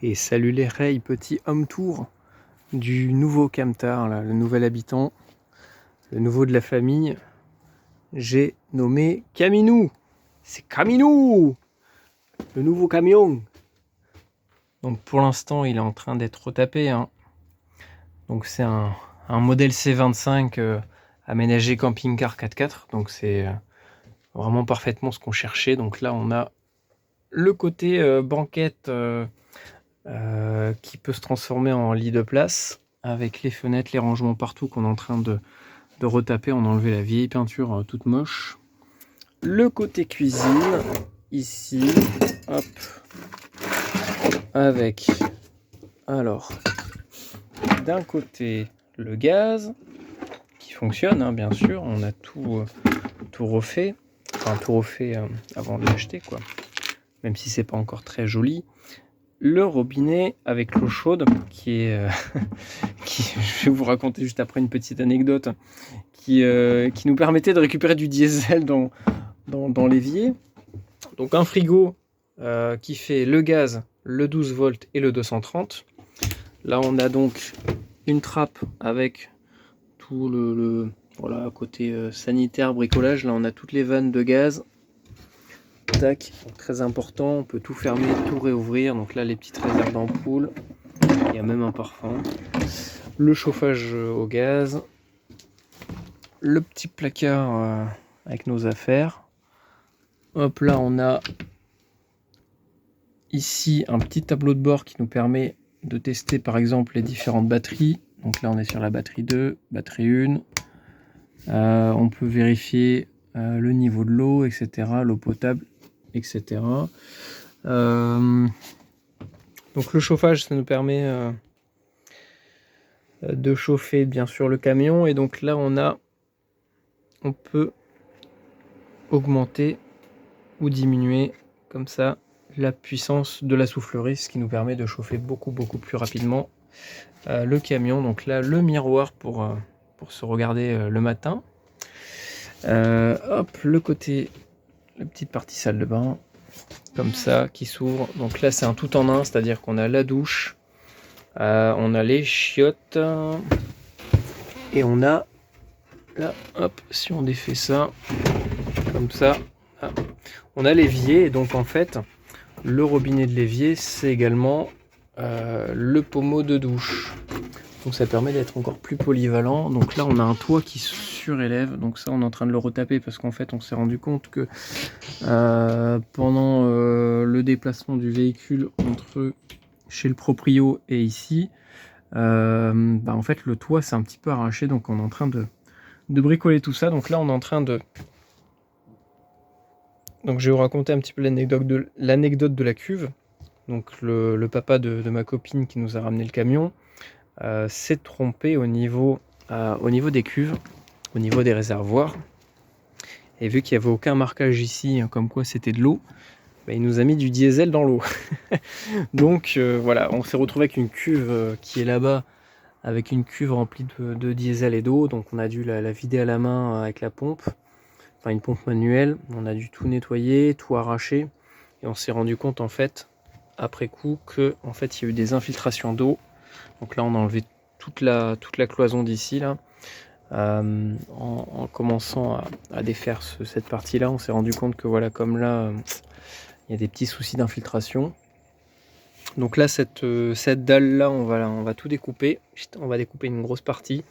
Et salut les rails, petit home tour du nouveau camtar, là, le nouvel habitant, le nouveau de la famille. J'ai nommé Caminou. C'est Caminou, le nouveau camion. Donc pour l'instant, il est en train d'être retapé, hein. Donc c'est un modèle C25 aménagé camping-car 4x4. Donc c'est vraiment parfaitement ce qu'on cherchait. Donc là, on a le côté banquette qui peut se transformer en lit de place, avec les fenêtres, les rangements partout qu'on est en train de retaper. On a enlevé la vieille peinture toute moche. Le côté cuisine, ici, hop, avec, alors, d'un côté le gaz, qui fonctionne, hein, bien sûr, on a tout refait, enfin tout refait avant de l'acheter, quoi, même si c'est pas encore très joli. Le robinet avec l'eau chaude qui est je vais vous raconter juste après une petite anecdote qui nous permettait de récupérer du diesel dans l'évier. Donc un frigo qui fait le gaz, le 12 volts et le 230. Là on a donc une trappe avec tout le voilà, côté sanitaire, bricolage. Là on a toutes les vannes de gaz. Tac, très important, on peut tout fermer, tout réouvrir. Donc là les petites réserves d'ampoules, il y a même un parfum. Le chauffage au gaz, le petit placard avec nos affaires. Hop, là on a ici un petit tableau de bord qui nous permet de tester par exemple les différentes batteries. Donc là on est sur la batterie 2, batterie 1. On peut vérifier le niveau de l'eau, etc., l'eau potable, etc. Donc le chauffage, ça nous permet de chauffer bien sûr le camion. Et donc là on peut augmenter ou diminuer comme ça la puissance de la soufflerie, ce qui nous permet de chauffer beaucoup plus rapidement le camion. Donc là le miroir pour se regarder le matin. Hop, le côté, la petite partie salle de bain comme ça qui s'ouvre. Donc là c'est un tout en un, c'est à dire qu'on a la douche, on a les chiottes et on a là, hop, si on défait ça comme ça, on a l'évier. Et donc en fait le robinet de l'évier c'est également le pommeau de douche, donc ça permet d'être encore plus polyvalent. Donc là on a un toit qui surélève, donc ça on est en train de le retaper parce qu'en fait on s'est rendu compte que pendant le déplacement du véhicule entre chez le proprio et ici, en fait le toit c'est un petit peu arraché, donc on est en train de bricoler tout ça. Donc là on est en train de... Donc je vais vous raconter un petit peu l'anecdote de la cuve. Donc le papa de ma copine qui nous a ramené le camion s'est trompé au niveau des cuves, au niveau des réservoirs. Et vu qu'il n'y avait aucun marquage ici, comme quoi c'était de l'eau, il nous a mis du diesel dans l'eau. Donc voilà, on s'est retrouvé avec une cuve qui est là-bas, avec une cuve remplie de diesel et d'eau. Donc on a dû la vider à la main avec la pompe, enfin une pompe manuelle. On a dû tout nettoyer, tout arracher. Et on s'est rendu compte en fait, après coup, que en fait il y a eu des infiltrations d'eau. Donc là on a enlevé toute la cloison d'ici là. En commençant à défaire cette partie là, on s'est rendu compte que voilà, comme là il y a des petits soucis d'infiltration. Donc là cette dalle là on va tout découper. On va découper une grosse partie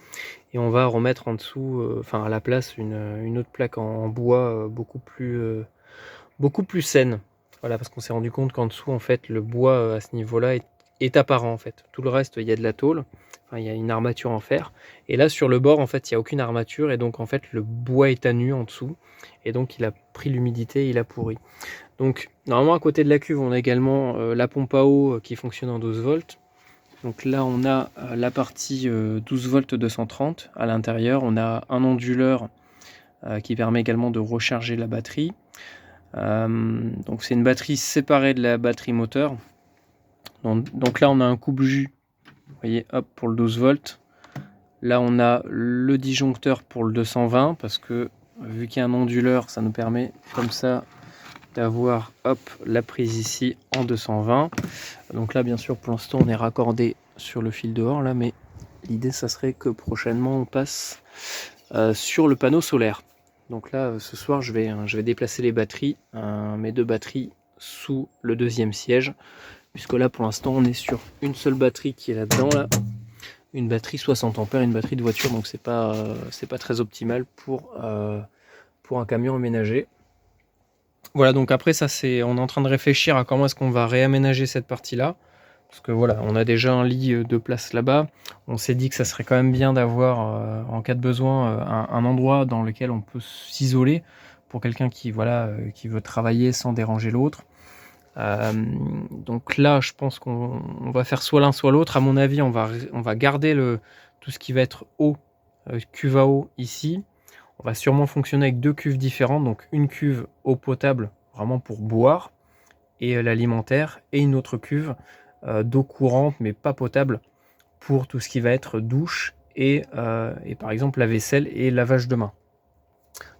et on va remettre en dessous, à la place une autre plaque en bois beaucoup plus saine. Voilà, parce qu'on s'est rendu compte qu'en dessous en fait le bois à ce niveau là est apparent en fait. Tout le reste il y a de la tôle, il y a une armature en fer, et là sur le bord en fait il n'y a aucune armature, et donc en fait le bois est à nu en dessous, et donc il a pris l'humidité, il a pourri. Donc normalement à côté de la cuve on a également la pompe à eau qui fonctionne en 12 volts. Donc là on a la partie 12 volts 230. À l'intérieur on a un onduleur qui permet également de recharger la batterie. Donc c'est une batterie séparée de la batterie moteur. Donc là on a un coupe-jus, vous voyez, hop, pour le 12 volts. Là on a le disjoncteur pour le 220, parce que vu qu'il y a un onduleur ça nous permet comme ça d'avoir la prise ici en 220. Donc là bien sûr pour l'instant on est raccordé sur le fil dehors là, mais l'idée ça serait que prochainement on passe sur le panneau solaire. Donc là ce soir je vais déplacer les batteries, mes 2 batteries sous le 2e siège, puisque là pour l'instant on est sur une seule batterie qui est là-dedans là. Une batterie 60 ampères, une batterie de voiture, donc c'est pas très optimal pour un camion aménagé. Voilà, donc après ça on est en train de réfléchir à comment est-ce qu'on va réaménager cette partie-là. Parce que voilà, on a déjà un lit de place là-bas. On s'est dit que ça serait quand même bien d'avoir, en cas de besoin, un endroit dans lequel on peut s'isoler pour quelqu'un qui veut travailler sans déranger l'autre. Donc là, je pense qu'on va faire soit l'un soit l'autre. À mon avis, on va garder tout ce qui va être eau, cuve à eau ici. On va sûrement fonctionner avec 2 cuves différentes. Donc une cuve eau potable, vraiment pour boire et l'alimentaire, et une autre cuve d'eau courante mais pas potable pour tout ce qui va être douche et par exemple la vaisselle et lavage de mains.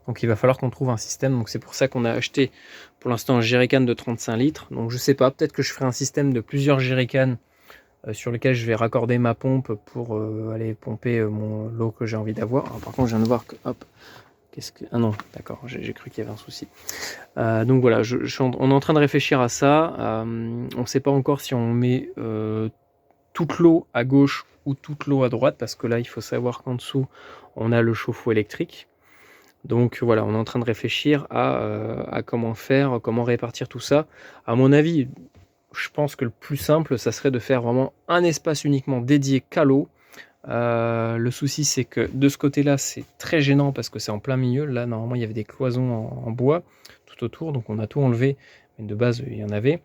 Donc il va falloir qu'on trouve un système. Donc c'est pour ça qu'on a acheté pour l'instant un jerrycan de 35 litres. Donc je sais pas, peut-être que je ferai un système de plusieurs jerrycans sur lequel je vais raccorder ma pompe pour aller pomper l'eau que j'ai envie d'avoir. Par contre je viens de voir que ah non, d'accord, j'ai cru qu'il y avait un souci. Donc voilà, on est en train de réfléchir à ça. On ne sait pas encore si on met toute l'eau à gauche ou toute l'eau à droite, parce que là il faut savoir qu'en dessous on a le chauffe-eau électrique. Donc voilà, on est en train de réfléchir à comment faire, comment répartir tout ça. À mon avis, je pense que le plus simple, ça serait de faire vraiment un espace uniquement dédié qu'à l'eau. Le souci, c'est que de ce côté-là, c'est très gênant parce que c'est en plein milieu. Là, normalement, il y avait des cloisons en bois tout autour, donc on a tout enlevé. Mais de base, il y en avait.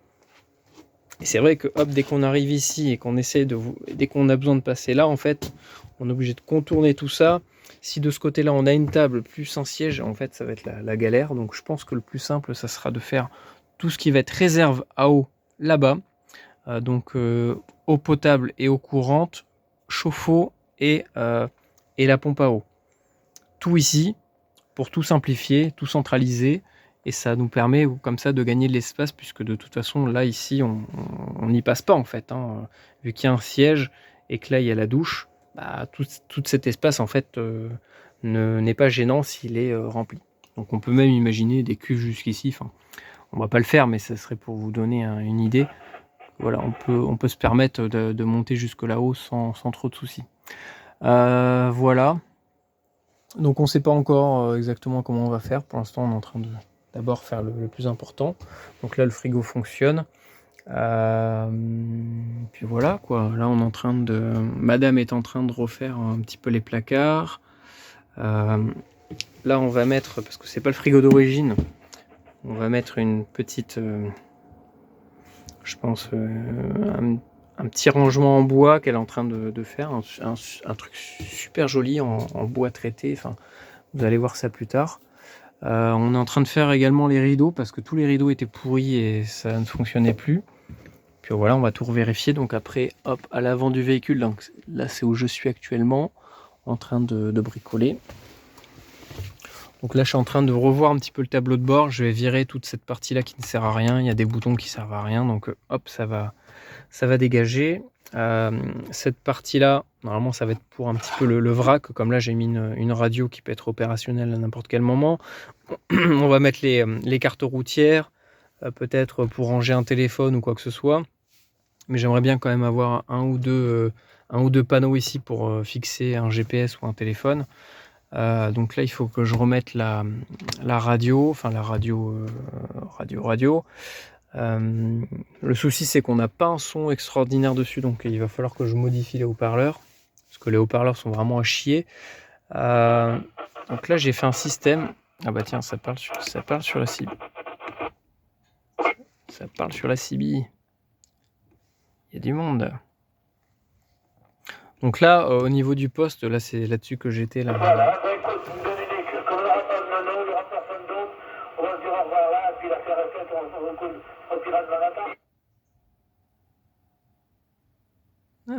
Et c'est vrai que dès qu'on arrive ici et qu'on essaie dès qu'on a besoin de passer là, en fait, on est obligé de contourner tout ça. Si de ce côté-là, on a une table plus un siège, en fait, ça va être la galère. Donc, je pense que le plus simple, ça sera de faire tout ce qui va être réserve à eau là-bas. Donc, eau potable et eau courante, chauffe-eau et la pompe à eau. Tout ici, pour tout simplifier, tout centraliser. Et ça nous permet comme ça de gagner de l'espace, puisque de toute façon, là, ici, on n'y passe pas, en fait. Vu qu'il y a un siège et que là, il y a la douche, tout cet espace, en fait, n'est pas gênant s'il est rempli. Donc, on peut même imaginer des cuves jusqu'ici. Enfin, on va pas le faire, mais ça serait pour vous donner une idée. Voilà, on peut se permettre de monter jusque là-haut sans trop de soucis. Voilà. Donc on ne sait pas encore exactement comment on va faire. Pour l'instant, on est en train de d'abord faire le plus important. Donc là, le frigo fonctionne. Puis voilà quoi. Là, Madame est en train de refaire un petit peu les placards. Là, on va mettre, parce que c'est pas le frigo d'origine, on va mettre une petite, je pense, un petit rangement en bois qu'elle est en train de faire, un truc super joli en bois traité. Enfin, vous allez voir ça plus tard. On est en train de faire également les rideaux, parce que tous les rideaux étaient pourris et ça ne fonctionnait plus. Puis voilà, on va tout revérifier. Donc après, à l'avant du véhicule, donc là c'est où je suis actuellement, en train de bricoler. Donc là je suis en train de revoir un petit peu le tableau de bord. Je vais virer toute cette partie là qui ne sert à rien. Il y a des boutons qui servent à rien, donc ça va dégager. Cette partie là, normalement ça va être pour un petit peu le vrac, comme là j'ai mis une radio qui peut être opérationnelle à n'importe quel moment. On va mettre les cartes routières, peut-être pour ranger un téléphone ou quoi que ce soit, mais j'aimerais bien quand même avoir un ou deux panneaux ici pour fixer un GPS ou un téléphone. Donc là il faut que je remette la radio, enfin la radio. Le souci c'est qu'on n'a pas un son extraordinaire dessus, donc il va falloir que je modifie les haut-parleurs, parce que les haut-parleurs sont vraiment à chier. Donc là j'ai fait un système. Ah bah tiens, ça parle sur la CB. Ça parle sur la CB. Il y a du monde. Donc là, au niveau du poste, là c'est là-dessus que j'étais là.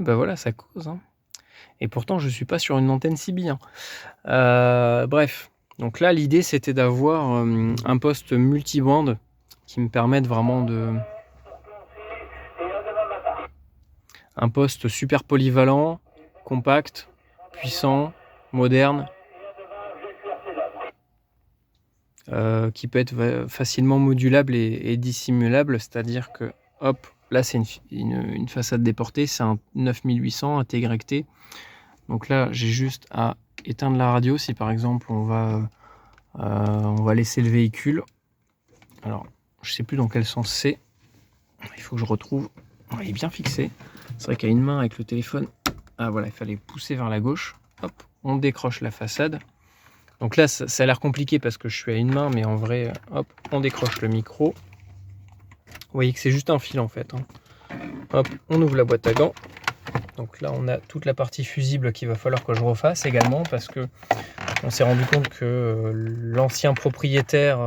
Bah voilà, ça cause. Et pourtant, je suis pas sur une antenne CB. Bref. Donc là, l'idée, c'était d'avoir un poste multibande qui me permettent vraiment de... Un poste super polyvalent, compact, puissant, moderne, qui peut être facilement modulable et dissimulable, c'est-à-dire que, hop, là c'est une façade déportée, c'est un 9800 intégré T. Donc là, j'ai juste à éteindre la radio si par exemple on va laisser le véhicule. Alors, je sais plus dans quel sens c'est. Il faut que je retrouve. Il est bien fixé. C'est vrai qu'à une main avec le téléphone, ah voilà, il fallait pousser vers la gauche. Hop, on décroche la façade. Donc là, ça a l'air compliqué parce que je suis à une main, mais en vrai, hop, on décroche le micro. Vous voyez que c'est juste un fil en fait. Hop, on ouvre la boîte à gants. Donc là, on a toute la partie fusible qu'il va falloir que je refasse également parce que on s'est rendu compte que l'ancien propriétaire,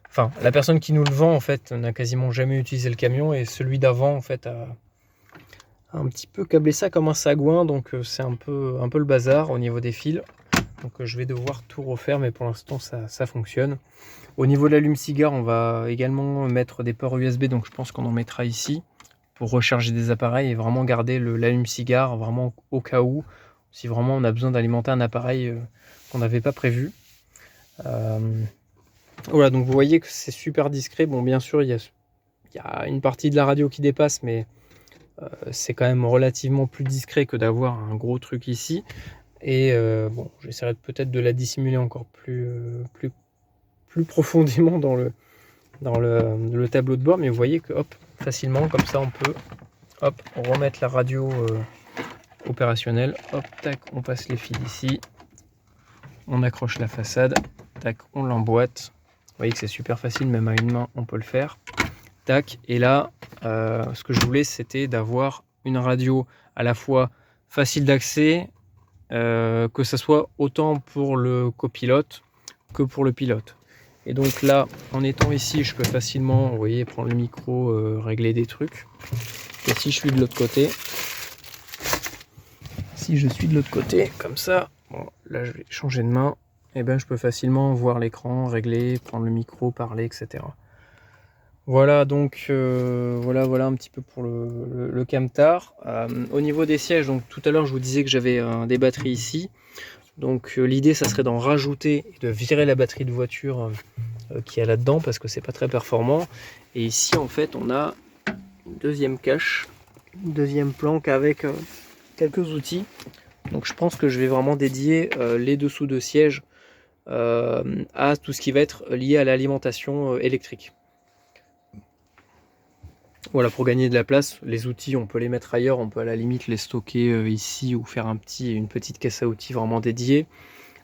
enfin la personne qui nous le vend en fait, n'a quasiment jamais utilisé le camion et celui d'avant en fait a un petit peu câblé ça comme un sagouin, donc c'est un peu le bazar au niveau des fils. Donc je vais devoir tout refaire, mais pour l'instant ça fonctionne. Au niveau de l'allume-cigare, on va également mettre des ports USB, donc je pense qu'on en mettra ici pour recharger des appareils et vraiment garder l'allume-cigare vraiment au cas où, si vraiment on a besoin d'alimenter un appareil qu'on n'avait pas prévu. Voilà, donc vous voyez que c'est super discret. Bon, bien sûr, il y a une partie de la radio qui dépasse, mais c'est quand même relativement plus discret que d'avoir un gros truc ici. Et bon, j'essaierai peut-être de la dissimuler encore plus profondément dans le tableau de bord, mais vous voyez que hop, facilement, comme ça, on peut hop, remettre la radio opérationnelle. Hop, tac, on passe les fils ici. On accroche la façade. Tac, on l'emboîte. Vous voyez que c'est super facile, même à une main, on peut le faire. Tac, et là, ce que je voulais, c'était d'avoir une radio à la fois facile d'accès, que ça soit autant pour le copilote que pour le pilote. Et donc là, en étant ici, je peux facilement, vous voyez, prendre le micro, régler des trucs. Et si je suis de l'autre côté, comme ça, bon, là je vais changer de main, et ben je peux facilement voir l'écran, régler, prendre le micro, parler, etc. Voilà donc voilà un petit peu pour le camtar. Au niveau des sièges, donc tout à l'heure je vous disais que j'avais des batteries ici. Donc l'idée ça serait d'en rajouter et de virer la batterie de voiture qui est là-dedans parce que c'est pas très performant. Et ici en fait on a une deuxième cache, une deuxième planque avec quelques outils. Donc je pense que je vais vraiment dédier les dessous de siège à tout ce qui va être lié à l'alimentation électrique. Voilà, pour gagner de la place, les outils on peut les mettre ailleurs, on peut à la limite les stocker ici ou faire une petite caisse à outils vraiment dédiée.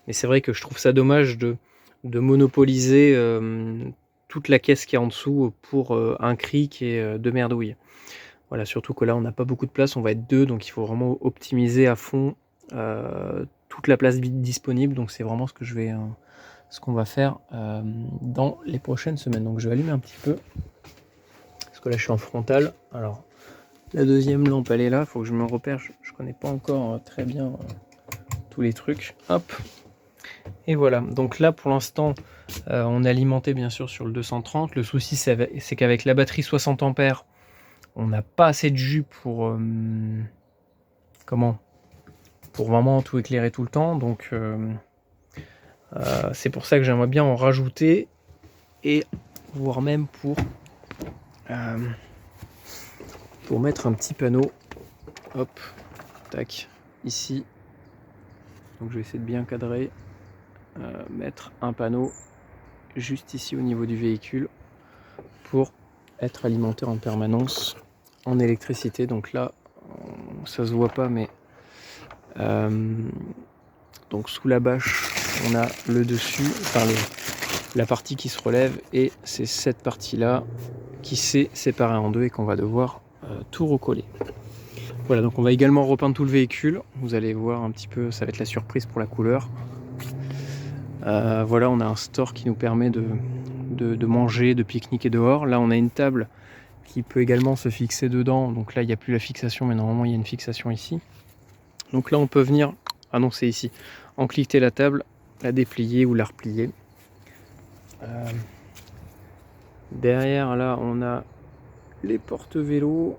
Mais c'est vrai que je trouve ça dommage de monopoliser toute la caisse qui est en dessous pour un cric et deux merdouilles. Voilà, surtout que là on n'a pas beaucoup de place, on va être deux, donc il faut vraiment optimiser à fond toute la place disponible. Donc c'est vraiment ce qu'on va faire dans les prochaines semaines. Donc je vais allumer un petit peu. Que là je suis en frontal. Alors la deuxième lampe elle est là, il faut que je me repère, je connais pas encore très bien tous les trucs. Hop, et voilà, donc là pour l'instant on est alimenté bien sûr sur le 230. Le souci c'est qu'avec la batterie 60 ampères on n'a pas assez de jus pour vraiment tout éclairer tout le temps. Donc c'est pour ça que j'aimerais bien en rajouter, et voire même pour mettre un petit panneau, hop, tac, ici. Donc je vais essayer de bien cadrer, mettre un panneau juste ici au niveau du véhicule pour être alimenté en permanence en électricité. Donc là, ça se voit pas, mais donc sous la bâche, on a le dessus, enfin la partie qui se relève, et c'est cette partie-là qui s'est séparée en deux et qu'on va devoir tout recoller. Voilà, donc on va également repeindre tout le véhicule. Vous allez voir un petit peu, ça va être la surprise pour la couleur. Voilà, on a un store qui nous permet de manger, de pique-niquer dehors. Là, on a une table qui peut également se fixer dedans. Donc là, il n'y a plus la fixation, mais normalement, il y a une fixation ici. Donc là, on peut venir, ah non, c'est ici, encliquer la table, la déplier ou la replier. Derrière là on a les porte-vélos.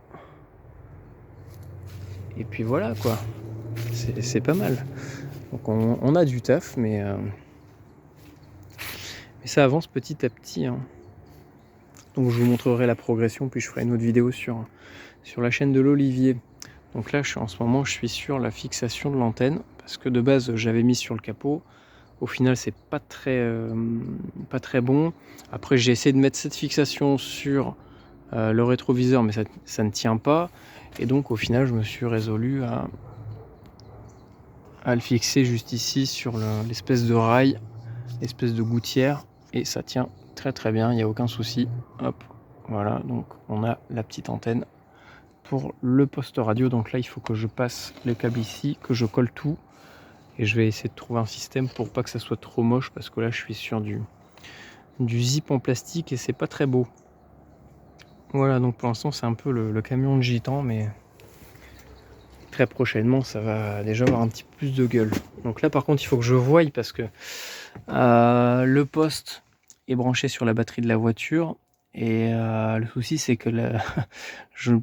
Et puis voilà quoi, c'est pas mal. Donc on a du taf, mais ça avance petit à petit, hein. Donc je vous montrerai la progression, puis je ferai une autre vidéo sur la chaîne de l'Olivier. Donc là en ce moment je suis sur la fixation de l'antenne, parce que de base j'avais mis sur le capot. Au final c'est pas très bon. Après j'ai essayé de mettre cette fixation sur le rétroviseur, mais ça ne tient pas. Et donc au final je me suis résolu à le fixer juste ici sur l'espèce de rail, l'espèce de gouttière, et ça tient très très bien, il n'y a aucun souci. Hop, voilà, donc on a la petite antenne pour le poste radio. Donc là il faut que je passe les câbles ici, que je colle tout, et je vais essayer de trouver un système pour pas que ça soit trop moche, parce que là je suis sur du zip en plastique et c'est pas très beau. Voilà, donc pour l'instant c'est un peu le camion de gitan, mais très prochainement ça va déjà avoir un petit peu plus de gueule. Donc là par contre il faut que je voie, parce que le poste est branché sur la batterie de la voiture, et le souci c'est que je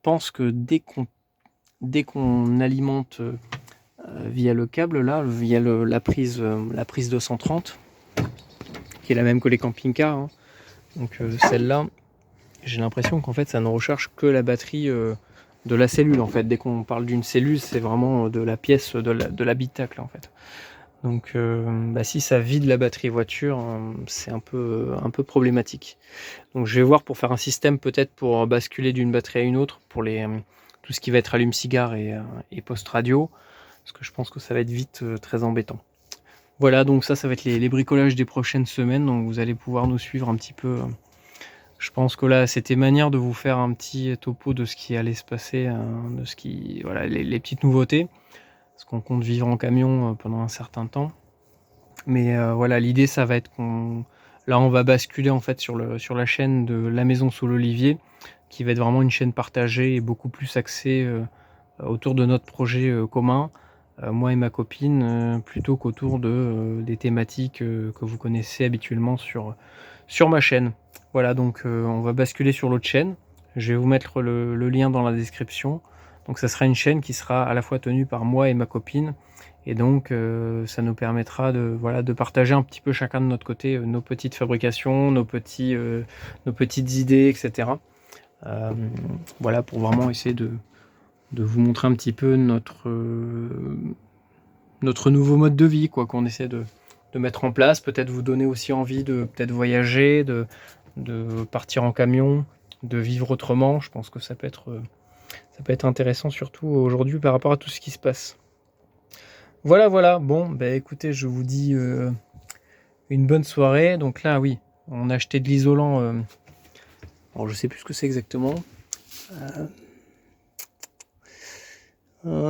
pense que dès qu'on alimente via le câble là, via la prise 230, qui est la même que les camping-cars, hein. Donc celle-là, j'ai l'impression qu'en fait ça ne recharge que la batterie de la cellule. En fait, dès qu'on parle d'une cellule, c'est vraiment de la pièce de l'habitacle en fait. Donc si ça vide la batterie voiture, c'est un peu problématique. Donc je vais voir pour faire un système peut-être pour basculer d'une batterie à une autre pour tout ce qui va être allume-cigare et poste radio, parce que je pense que ça va être vite très embêtant. Voilà, donc ça va être les bricolages des prochaines semaines, donc vous allez pouvoir nous suivre un petit peu. Je pense que là c'était manière de vous faire un petit topo de ce qui allait se passer, de ce qui, voilà, les petites nouveautés, parce qu'on compte vivre en camion pendant un certain temps. Mais voilà, l'idée ça va être on va basculer en fait sur la chaîne de la maison sous l'olivier, qui va être vraiment une chaîne partagée et beaucoup plus axée autour de notre projet commun, moi et ma copine, plutôt qu'autour des thématiques que vous connaissez habituellement sur ma chaîne. Voilà, donc on va basculer sur l'autre chaîne. Je vais vous mettre le lien dans la description. Donc ça sera une chaîne qui sera à la fois tenue par moi et ma copine, et donc ça nous permettra de partager un petit peu chacun de notre côté nos petites fabrications, nos petites idées, etc. Voilà, pour vraiment essayer de vous montrer un petit peu notre nouveau mode de vie, quoi, qu'on essaie de mettre en place, peut-être vous donner aussi envie de peut-être voyager, de partir en camion, de vivre autrement. Je pense que ça peut être intéressant, surtout aujourd'hui par rapport à tout ce qui se passe. Voilà. Bon, écoutez, je vous dis une bonne soirée. Donc là, oui, on a acheté de l'isolant. Alors, je sais plus ce que c'est exactement.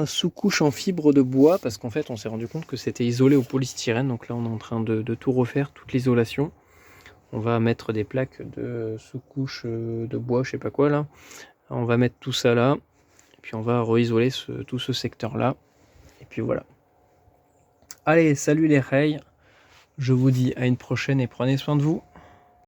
Sous-couche en fibre de bois, parce qu'en fait, on s'est rendu compte que c'était isolé au polystyrène. Donc là, on est en train de tout refaire, toute l'isolation. On va mettre des plaques de sous-couche de bois, je sais pas quoi là. On va mettre tout ça là, et puis on va re-isoler tout ce secteur-là. Et puis voilà. Allez, salut les rails. Je vous dis à une prochaine et prenez soin de vous.